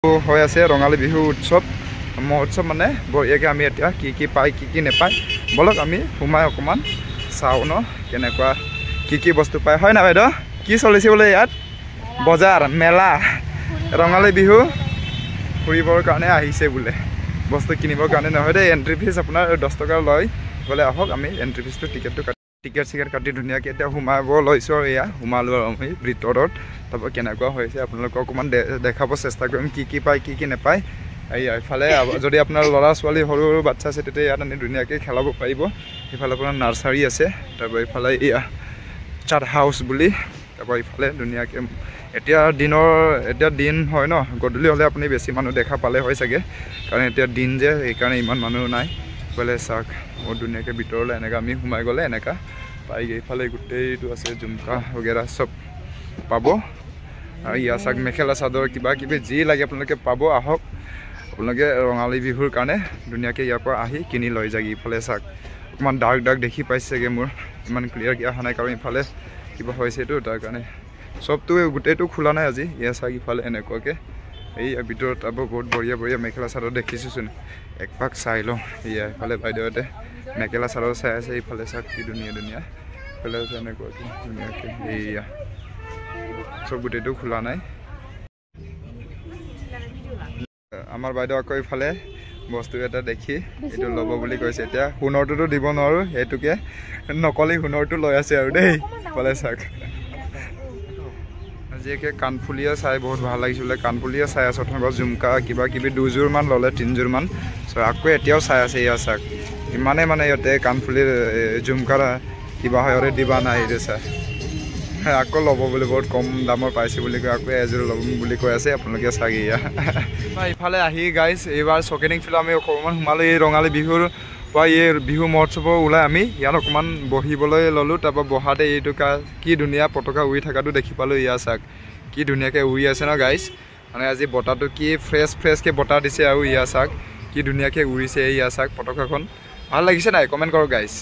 হৈ আছে ৰঙালী বিহু উৎসৱ মহোৎসৱ মানে বঢ়িয়াকৈ আমি এতিয়া কি পায় কি নেপায় বলক আমি সোমাই অকণমান চাওঁ ন কেনেকুৱা কি বস্তু পায় হয় না বাইদেউ কি চলিছে বোলে ইয়াত বজাৰ মেলা ৰঙালী বিহু ফুৰিবৰ কাৰণে আহিছে বোলে বস্তু কিনিবৰ কাৰণে নহয় দেই এণ্ট্ৰি ফিজ আপোনাৰ 10 টকা লয় বোলে আহক আমি এণ্ট্ৰি ফিজটো টিকেট কাটি ধুনীয়াকৈ এতিয়া সোমাব লৈছোঁ আৰু এয়া সোমালোঁ আৰু আমি ভিতৰত তাৰপৰা কেনেকুৱা হৈছে আপোনালোকক অকণমান দেখাব চেষ্টা কৰিম কি পায় কি নেপায় এইফালে যদি আপোনাৰ ল'ৰা ছোৱালী সৰু সৰু বাচ্চা আছে তেতিয়া ইয়াত আমি ধুনীয়াকৈ খেলাব পাৰিব ইফালে আপোনাৰ নাৰ্চাৰী আছে তাৰপৰা ইফালে এয়া চাট হাউচ বুলি তাৰপৰা ইফালে ধুনীয়াকৈ এতিয়া দিন হয় ন গধূলি হ'লে আপুনি বেছি মানুহ দেখা পালে হয় চাগে কাৰণ এতিয়া দিন যে সেইকাৰণে ইমান মানুহ নাই ইফালে চাওক বহুত ধুনীয়াকৈ ভিতৰলৈ এনেকৈ আমি সোমাই গ'লে এনেকুৱা পাইগৈ ইফালে গোটেইটো আছে জুমকা বগেৰা চব পাব আৰু ইয়াৰ চাওক মেখেলা চাদৰ কিবা কিবি যি লাগে আপোনালোকে পাব আহক আপোনালোকে ৰঙালী বিহুৰ কাৰণে ধুনীয়াকৈ ইয়াৰ পৰা আহি কিনি লৈ যায়গৈ ইফালে চাওক অকণমান ডাৰ্ক দেখি পাইছেগৈ মোৰ ইমান ক্লিয়াৰকৈ অহা নাই কাৰণ ইফালে কিবা হৈছেতো তাৰ কাৰণে চবটো গোটেইটো খোলা নাই আজি ইয়াৰ চাওক ইফালে এনেকুৱাকৈ এই ভিতৰত আকৌ বহুত বঢ়িয়া মেখেলা চাদৰ দেখিছোঁচোন এক পাক চাই লওঁ এয়া ইফালে বাইদেউহঁতে মেখেলা চাদৰ চাই আছে ইফালে চাওক কি ধুনীয়া ইফালে আছে এনেকুৱাকৈ ধুনীয়াকৈ এইয়া চব গোটেইটো খোলা নাই আমাৰ বাইদেউ আকৌ ইফালে বস্তু এটা দেখি এইটো ল'ব বুলি কৈছে এতিয়া সোণৰটোতো দিব নোৱাৰোঁ সেইটোকে নকলি সোণৰটো লৈ আছে আৰু দেই ইফালে চাওক আজিকে কাণফুলিয়ে চাই বহুত ভাল লাগিছিলে কাণফুলিয়ে চাই আছে অথবা জুমকা কিবা কিবি 2যোৰমান ল'লে 3যোৰমান আকৌ এতিয়াও চাই আছে ইয়াৰ চাওক ইমানে মানে ইয়াতে কাণফুলিৰ জুমকাৰ কিবা হয় দিবা নাই এইটো চাই আকৌ ল'ব বুলি বহুত কম দামৰ পাইছে বুলি কৈ আকৌ এযোৰ ল'ম বুলি কৈ আছে আপোনালোকে চাগে ইয়া ইফালে আহি গাইজ এইবাৰ চকেনিং ফিল্ড আমি অকণমান সোমালোঁ এই ৰঙালী বিহুৰ পৰা এই বিহু মহোৎসৱৰ ওলাই আমি ইয়াত অকণমান বহিবলৈ ল'লোঁ তাৰপৰা বহাতে এইটো কি ধুনীয়া পতাকা উৰি থকাটো দেখি পালোঁ ইয়াৰ চাওক কি ধুনীয়াকৈ উৰি আছে ন গাইজ মানে আজি বতাহটো কি ফ্ৰেছকৈ বতাহ দিছে আৰু ইয়াৰ চাওক কি ধুনীয়াকৈ উৰিছে ইয়াৰ চাওক পতাকাখন ভাল লাগিছে নাই কমেণ্ট কৰক গাইজ